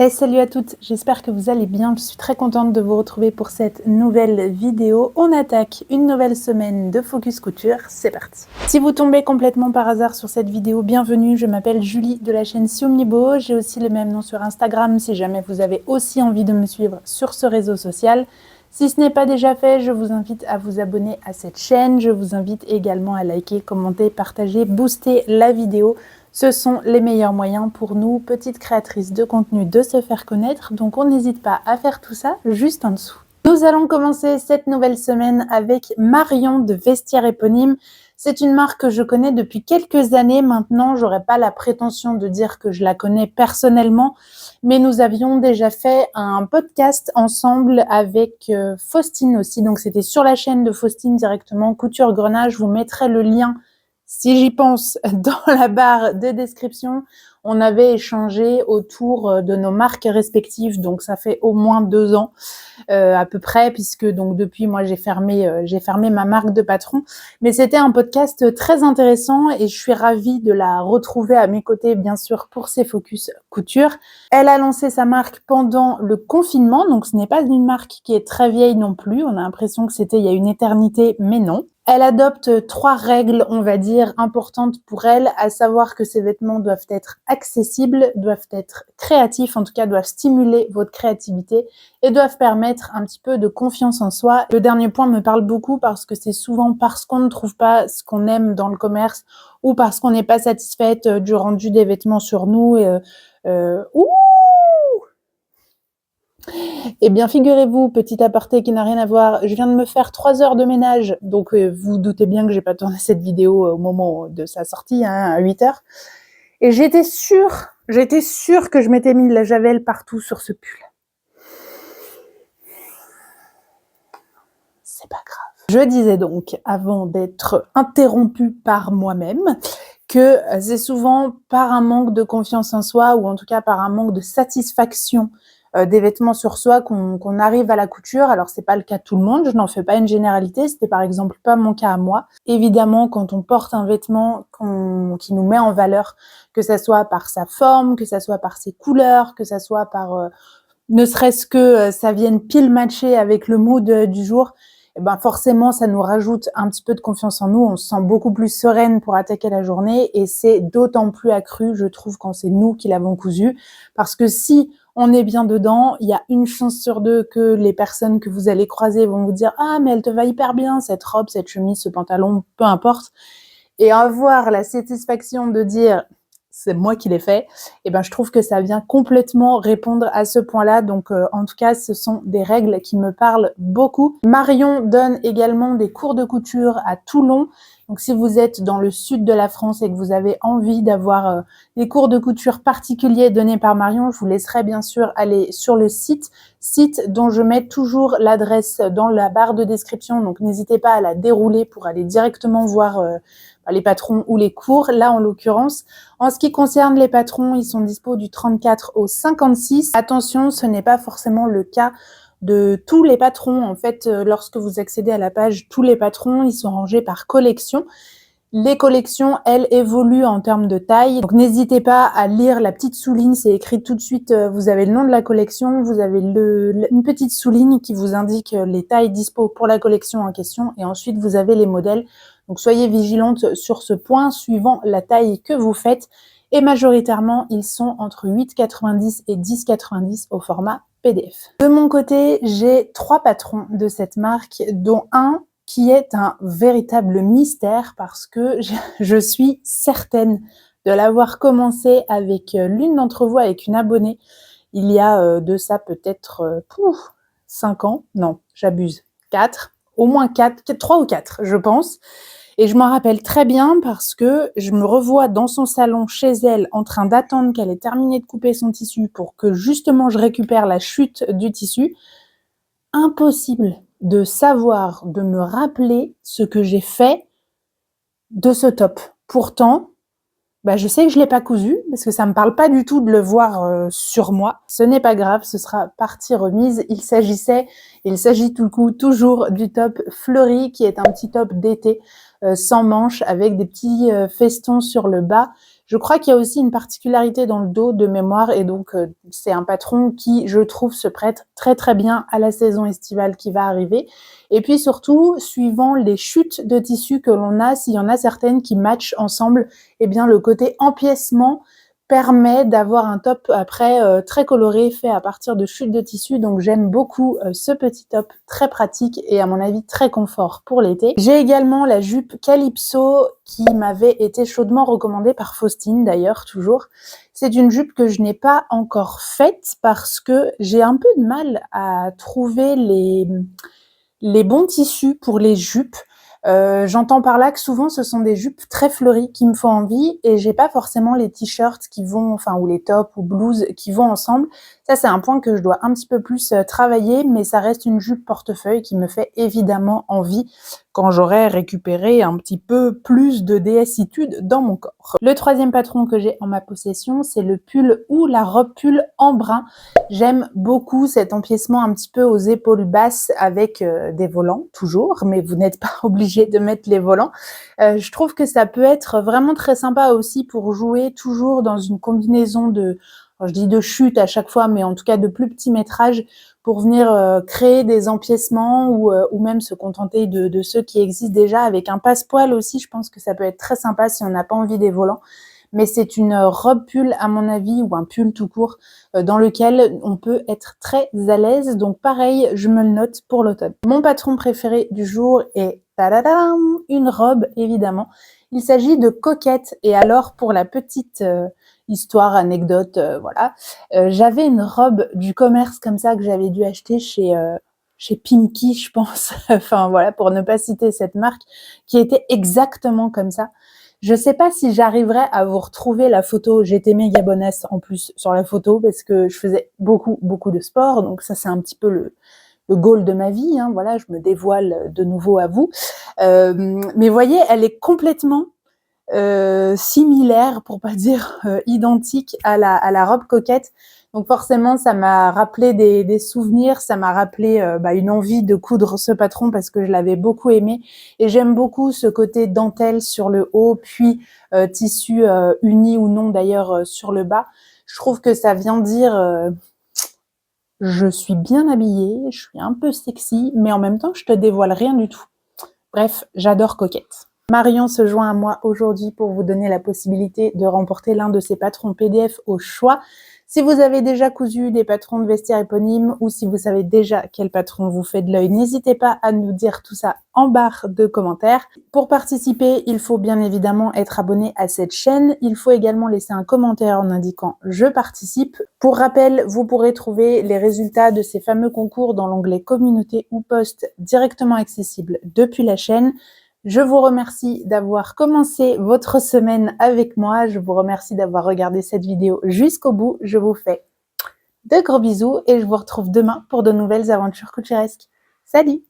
Hey, salut à toutes, j'espère que vous allez bien. Je suis très contente de vous retrouver pour cette nouvelle vidéo. On attaque une nouvelle semaine de Focus Couture, c'est parti. Si vous tombez complètement par hasard sur cette vidéo, bienvenue, je m'appelle Julie de la chaîne Siomnibo. J'ai aussi le même nom sur Instagram si jamais vous avez aussi envie de me suivre sur ce réseau social. Si ce n'est pas déjà fait, je vous invite à vous abonner à cette chaîne. Je vous invite également à liker, commenter, partager, booster la vidéo. Ce sont les meilleurs moyens pour nous, petites créatrices de contenu, de se faire connaître. Donc on n'hésite pas à faire tout ça juste en dessous. Nous allons commencer cette nouvelle semaine avec Marion de Vestiaire Éponyme. C'est une marque que je connais depuis quelques années maintenant. J'aurais pas la prétention de dire que je la connais personnellement, mais nous avions déjà fait un podcast ensemble avec Faustine aussi. Donc c'était sur la chaîne de Faustine directement, Couture Grenat. Je vous mettrai le lien si j'y pense dans la barre de description. On avait échangé autour de nos marques respectives, donc ça fait au moins 2 ans à peu près, puisque donc depuis moi j'ai fermé ma marque de patron. Mais c'était un podcast très intéressant et je suis ravie de la retrouver à mes côtés, bien sûr, pour ses Focus Couture. Elle a lancé sa marque pendant le confinement, donc ce n'est pas une marque qui est très vieille non plus. On a l'impression que c'était il y a une éternité, mais non. Elle adopte 3 règles, on va dire, importantes pour elle, à savoir que ces vêtements doivent être accessibles, doivent être créatifs, en tout cas doivent stimuler votre créativité et doivent permettre un petit peu de confiance en soi. Le dernier point me parle beaucoup parce que c'est souvent parce qu'on ne trouve pas ce qu'on aime dans le commerce ou parce qu'on n'est pas satisfaite du rendu des vêtements sur nous. Eh bien, figurez-vous, petit aparté qui n'a rien à voir, je viens de me faire 3 heures de ménage, donc vous doutez bien que j'ai pas tourné cette vidéo au moment de sa sortie, à 8 heures. Et j'étais sûre que je m'étais mis de la javel partout sur ce pull. C'est pas grave. Je disais donc, avant d'être interrompue par moi-même, que c'est souvent par un manque de confiance en soi, ou en tout cas par un manque de satisfaction des vêtements sur soi qu'on arrive à la couture. Alors c'est pas le cas de tout le monde, je n'en fais pas une généralité, c'était par exemple pas mon cas à moi. Évidemment, quand on porte un vêtement qui nous met en valeur, que ça soit par sa forme, que ça soit par ses couleurs, que ça soit par ne serait-ce que ça vienne pile matcher avec le mood du jour, et ben forcément ça nous rajoute un petit peu de confiance en nous, on se sent beaucoup plus sereine pour attaquer la journée et c'est d'autant plus accru, je trouve, quand c'est nous qui l'avons cousu, parce que si on est bien dedans, il y a une chance sur 2 que les personnes que vous allez croiser vont vous dire « Ah, mais elle te va hyper bien, cette robe, cette chemise, ce pantalon, peu importe ». Et avoir la satisfaction de dire « c'est moi qui l'ai fait », et ben je trouve que ça vient complètement répondre à ce point-là. Donc en tout cas, ce sont des règles qui me parlent beaucoup. Marion donne également des cours de couture à Toulon. Donc si vous êtes dans le sud de la France et que vous avez envie d'avoir des cours de couture particuliers donnés par Marion, je vous laisserai bien sûr aller sur le site dont je mets toujours l'adresse dans la barre de description. Donc n'hésitez pas à la dérouler pour aller directement voir les patrons ou les cours, là en l'occurrence. En ce qui concerne les patrons, ils sont dispo du 34 au 56. Attention, ce n'est pas forcément le cas de tous les patrons. En fait, lorsque vous accédez à la page tous les patrons, ils sont rangés par collection. Les collections, elles, évoluent en termes de taille. Donc n'hésitez pas à lire la petite souligne, c'est écrit tout de suite, vous avez le nom de la collection, vous avez une petite souligne qui vous indique les tailles dispo pour la collection en question et ensuite vous avez les modèles. Donc soyez vigilante sur ce point suivant la taille que vous faites et majoritairement ils sont entre 8,90 et 10,90 au format PDF. De mon côté, j'ai 3 patrons de cette marque dont un qui est un véritable mystère parce que je suis certaine de l'avoir commencé avec l'une d'entre vous, avec une abonnée, il y a de ça peut-être 5 ans, non, j'abuse, 4, au moins 4, 3 ou 4, je pense. Et je m'en rappelle très bien parce que je me revois dans son salon chez elle en train d'attendre qu'elle ait terminé de couper son tissu pour que justement je récupère la chute du tissu. Impossible de savoir, de me rappeler ce que j'ai fait de ce top. Pourtant, je sais que je l'ai pas cousu parce que ça me parle pas du tout de le voir sur moi. Ce n'est pas grave, ce sera partie remise. Il s'agit tout le coup toujours du top fleuri qui est un petit top d'été sans manches avec des petits festons sur le bas. Je crois qu'il y a aussi une particularité dans le dos de mémoire et donc c'est un patron qui, je trouve, se prête très très bien à la saison estivale qui va arriver. Et puis surtout, suivant les chutes de tissu que l'on a, s'il y en a certaines qui matchent ensemble, eh bien le côté empiècement permet d'avoir un top après très coloré fait à partir de chutes de tissu. Donc j'aime beaucoup ce petit top très pratique et à mon avis très confort pour l'été. J'ai également la jupe Calypso qui m'avait été chaudement recommandée par Faustine d'ailleurs toujours. C'est une jupe que je n'ai pas encore faite parce que j'ai un peu de mal à trouver les bons tissus pour les jupes. J'entends par là que souvent ce sont des jupes très fleuries qui me font envie et j'ai pas forcément les t-shirts qui vont, enfin ou les tops ou blouses qui vont ensemble. Ça c'est un point que je dois un petit peu plus travailler, mais ça reste une jupe portefeuille qui me fait évidemment envie quand j'aurai récupéré un petit peu plus de déessitude dans mon corps. Le troisième patron que j'ai en ma possession, c'est le pull ou la robe pull en brun. J'aime beaucoup cet empiècement un petit peu aux épaules basses avec des volants, toujours, mais vous n'êtes pas obligé de mettre les volants. Je trouve que ça peut être vraiment très sympa aussi pour jouer toujours dans une combinaison de, alors je dis de chute à chaque fois, mais en tout cas de plus petit métrage pour venir créer des empiècements ou même se contenter de ceux qui existent déjà avec un passepoil aussi. Je pense que ça peut être très sympa si on n'a pas envie des volants. Mais c'est une robe pull à mon avis ou un pull tout court dans lequel on peut être très à l'aise. Donc pareil, je me le note pour l'automne. Mon patron préféré du jour est tadadam, une robe évidemment. Il s'agit de Coquette et alors pour la petite histoire, anecdote, voilà. J'avais une robe du commerce comme ça que j'avais dû acheter chez Pimki, je pense. Enfin voilà, pour ne pas citer cette marque, qui était exactement comme ça. Je sais pas si j'arriverai à vous retrouver la photo. J'étais méga bonasse en plus sur la photo parce que je faisais beaucoup de sport. Donc ça, c'est un petit peu le goal de ma vie. Hein. Voilà, je me dévoile de nouveau à vous. Mais voyez, elle est complètement similaire, pour pas dire identique à la robe Coquette. Donc forcément, ça m'a rappelé des souvenirs, ça m'a rappelé une envie de coudre ce patron parce que je l'avais beaucoup aimé. Et j'aime beaucoup ce côté dentelle sur le haut, puis tissu uni ou non d'ailleurs sur le bas. Je trouve que ça vient dire je suis bien habillée, je suis un peu sexy, mais en même temps, je te dévoile rien du tout. Bref, j'adore Coquette. Marion se joint à moi aujourd'hui pour vous donner la possibilité de remporter l'un de ces patrons PDF au choix. Si vous avez déjà cousu des patrons de vestiaire éponymes ou si vous savez déjà quel patron vous fait de l'œil, n'hésitez pas à nous dire tout ça en barre de commentaires. Pour participer, il faut bien évidemment être abonné à cette chaîne. Il faut également laisser un commentaire en indiquant « Je participe ». Pour rappel, vous pourrez trouver les résultats de ces fameux concours dans l'onglet « Communauté » ou « Post » directement accessible depuis la chaîne. Je vous remercie d'avoir commencé votre semaine avec moi. Je vous remercie d'avoir regardé cette vidéo jusqu'au bout. Je vous fais de gros bisous et je vous retrouve demain pour de nouvelles aventures couturesques. Salut!